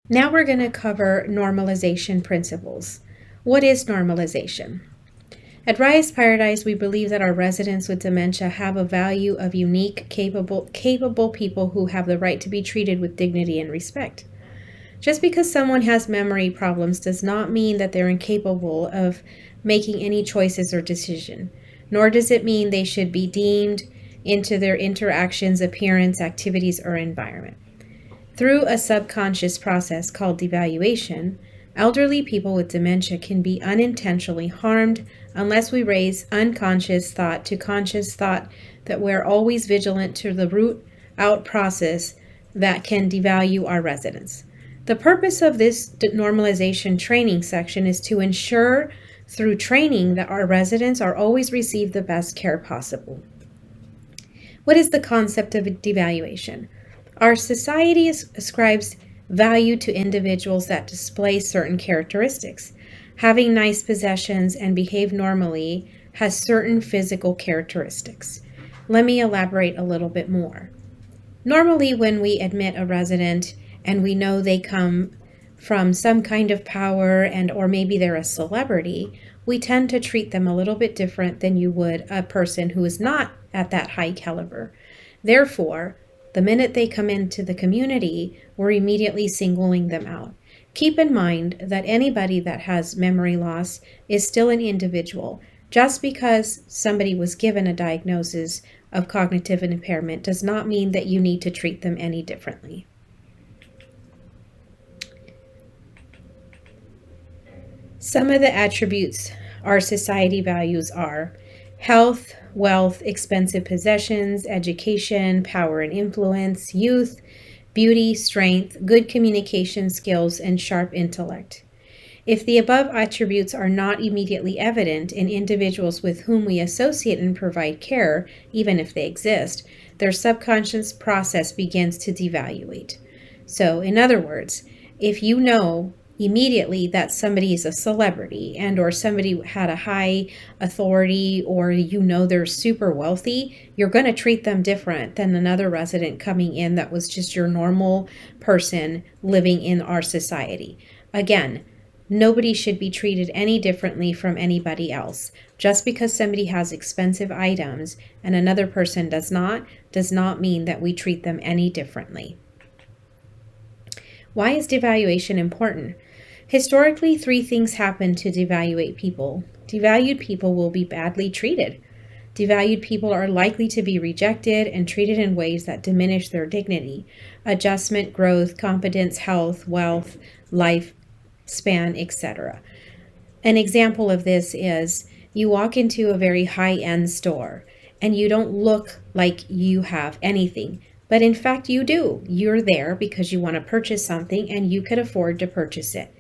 Now we're going to cover normalization principles. What is normalization? At Rise Paradise, we believe that our residents with dementia have a value of unique, capable people who have the right to be treated with dignity and respect. Just because someone has memory problems does not mean that they're incapable of making any choices or decision, nor does it mean they should be deemed into their interactions, appearance, activities, or environment. Through a subconscious process called devaluation, elderly people with dementia can be unintentionally harmed unless we raise unconscious thought to conscious thought that we're always vigilant to the root out process that can devalue our residents. The purpose of this normalization training section is to ensure through training that our residents are always receive the best care possible. What is the concept of devaluation? Our society ascribes value to individuals that display certain characteristics. Having nice possessions and behave normally has certain physical characteristics. Let me elaborate a little bit more. Normally, when we admit a resident and we know they come from some kind of power or maybe they're a celebrity, we tend to treat them a little bit different than you would a person who is not at that high caliber. Therefore, the minute they come into the community, we're immediately singling them out. Keep in mind that anybody that has memory loss is still an individual. Just because somebody was given a diagnosis of cognitive impairment does not mean that you need to treat them any differently. Some of the attributes our society values are health, wealth, expensive possessions, education, power and influence, youth, beauty, strength, good communication skills, and sharp intellect. If the above attributes are not immediately evident in individuals with whom we associate and provide care, even if they exist, their subconscious process begins to devaluate. So, in other words, if you know immediately that somebody is a celebrity or somebody had a high authority or they're super wealthy, you're going to treat them different than another resident coming in that was just your normal person living in our society. Again, nobody should be treated any differently from anybody else. Just because somebody has expensive items and another person does not mean that we treat them any differently. Why is devaluation important? Historically, 3 things happen to devaluate people. Devalued people will be badly treated. Devalued people are likely to be rejected and treated in ways that diminish their dignity, adjustment, growth, competence, health, wealth, lifespan, etc. An example of this is you walk into a very high-end store and you don't look like you have anything. But in fact, you do. You're there because you want to purchase something and you could afford to purchase it.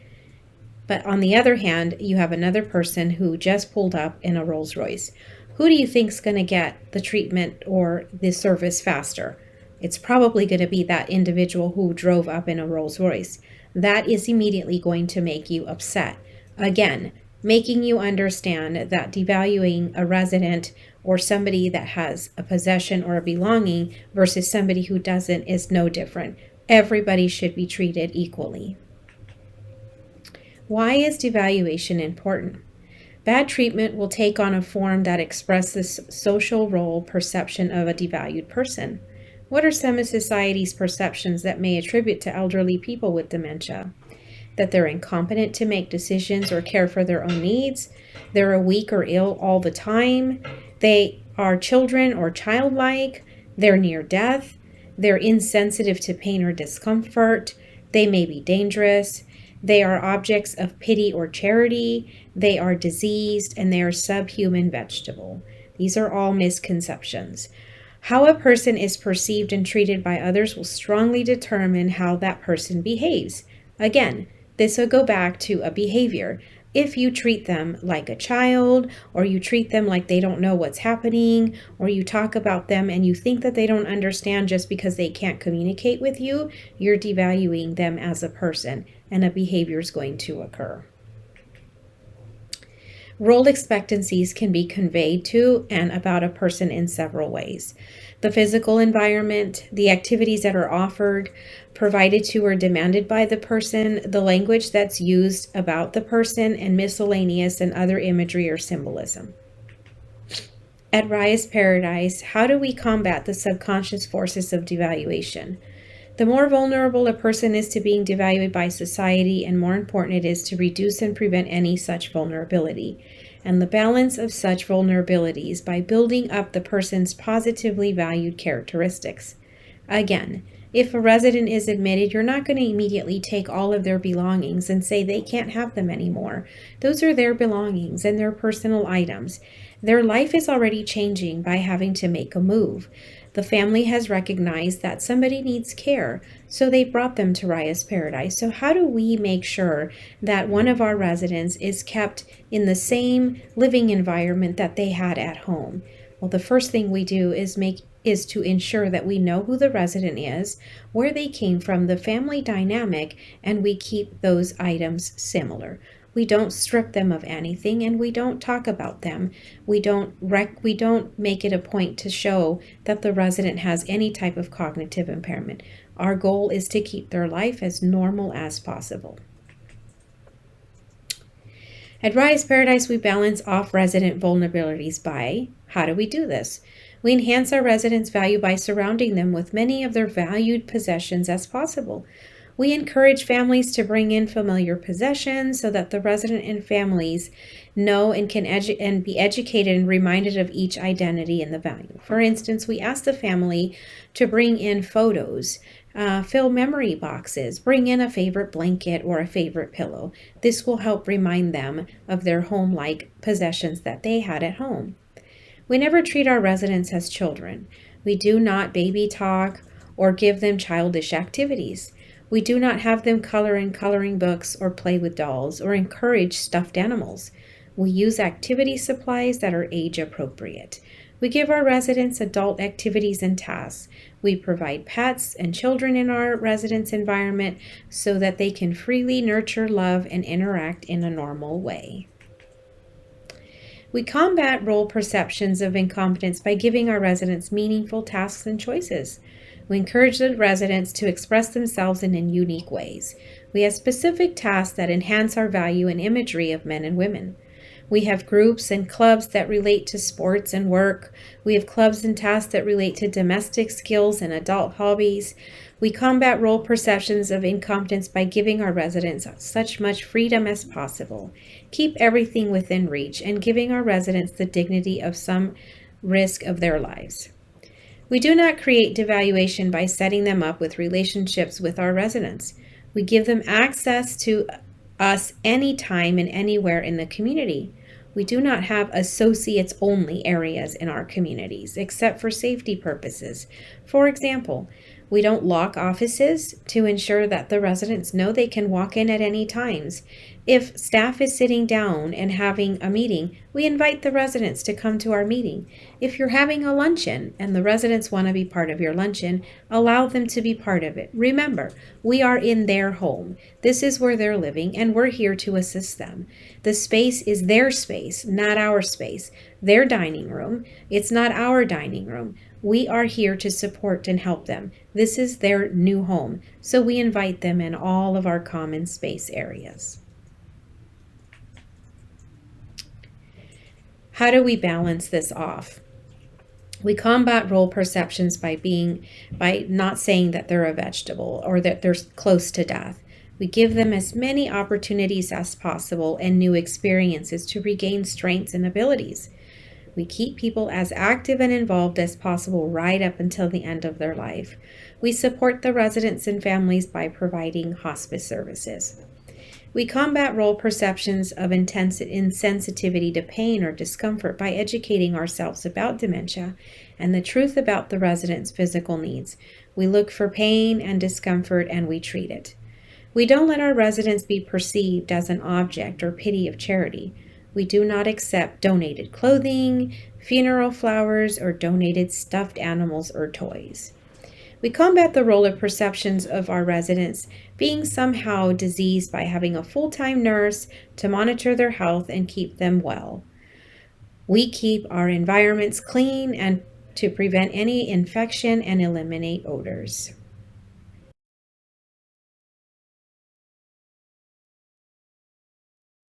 But on the other hand, you have another person who just pulled up in a Rolls Royce. Who do you think is going to get the treatment or the service faster? It's probably going to be that individual who drove up in a Rolls Royce. That is immediately going to make you upset. Again, making you understand that devaluing a resident or somebody that has a possession or a belonging versus somebody who doesn't is no different. Everybody should be treated equally. Why is devaluation important? Bad treatment will take on a form that expresses social role perception of a devalued person. What are some of society's perceptions that may attribute to elderly people with dementia? That they're incompetent to make decisions or care for their own needs, they're weak or ill all the time, they are children or childlike, they're near death, they're insensitive to pain or discomfort, they may be dangerous, they are objects of pity or charity, they are diseased, and they are subhuman vegetable. These are all misconceptions. How a person is perceived and treated by others will strongly determine how that person behaves. Again, this will go back to a behavior. If you treat them like a child, or you treat them like they don't know what's happening, or you talk about them and you think that they don't understand just because they can't communicate with you, you're devaluing them as a person, and a behavior is going to occur. Role expectancies can be conveyed to and about a person in several ways. the physical environment, the activities that are offered, provided to or demanded by the person, the language that's used about the person, and miscellaneous and other imagery or symbolism. At Raya's Paradise, how do we combat the subconscious forces of devaluation? The more vulnerable a person is to being devalued by society, and more important it is to reduce and prevent any such vulnerability. And the balance of such vulnerabilities by building up the person's positively valued characteristics. Again, if a resident is admitted, you're not going to immediately take all of their belongings and say they can't have them anymore. Those are their belongings and their personal items. Their life is already changing by having to make a move. The family has recognized that somebody needs care, so they brought them to Raya's Paradise. So how do we make sure that one of our residents is kept in the same living environment that they had at home? Well, the first thing we do is to ensure that we know who the resident is, where they came from, the family dynamic, and we keep those items similar. We don't strip them of anything, and we don't talk about them. We don't make it a point to show that the resident has any type of cognitive impairment. Our goal is to keep their life as normal as possible. At Raya's Paradise, we balance off resident vulnerabilities by, how do we do this? We enhance our residents' value by surrounding them with many of their valued possessions as possible. We encourage families to bring in familiar possessions so that the resident and families know and can be educated and reminded of each identity and the value. For instance, we ask the family to bring in photos, fill memory boxes, bring in a favorite blanket or a favorite pillow. This will help remind them of their home-like possessions that they had at home. We never treat our residents as children. We do not baby talk or give them childish activities. We do not have them color in coloring books or play with dolls or encourage stuffed animals. We use activity supplies that are age appropriate. We give our residents adult activities and tasks. We provide pets and children in our residence environment so that they can freely nurture, love, and interact in a normal way. We combat role perceptions of incompetence by giving our residents meaningful tasks and choices. We encourage the residents to express themselves in unique ways. We have specific tasks that enhance our value and imagery of men and women. We have groups and clubs that relate to sports and work. We have clubs and tasks that relate to domestic skills and adult hobbies. We combat role perceptions of incompetence by giving our residents such much freedom as possible. Keep everything within reach and giving our residents the dignity of some risk of their lives. We do not create devaluation by setting them up with relationships with our residents. We give them access to us anytime and anywhere in the community. We do not have associates-only areas in our communities, except for safety purposes. For example, we don't lock offices to ensure that the residents know they can walk in at any times. If staff is sitting down and having a meeting, we invite the residents to come to our meeting. If you're having a luncheon and the residents want to be part of your luncheon, allow them to be part of it. Remember, we are in their home. This is where they're living, and we're here to assist them. The space is their space, not our space. Their dining room, it's not our dining room. We are here to support and help them. This is their new home, so we invite them in all of our common space areas. How do we balance this off? We combat role perceptions by not saying that they're a vegetable or that they're close to death. We give them as many opportunities as possible and new experiences to regain strengths and abilities. We keep people as active and involved as possible right up until the end of their life. We support the residents and families by providing hospice services. We combat role perceptions of insensitivity to pain or discomfort by educating ourselves about dementia and the truth about the resident's physical needs. We look for pain and discomfort and we treat it. We don't let our residents be perceived as an object or pity of charity. We do not accept donated clothing, funeral flowers, or donated stuffed animals or toys. We combat the role of perceptions of our residents being somehow diseased by having a full-time nurse to monitor their health and keep them well. We keep our environments clean and to prevent any infection and eliminate odors.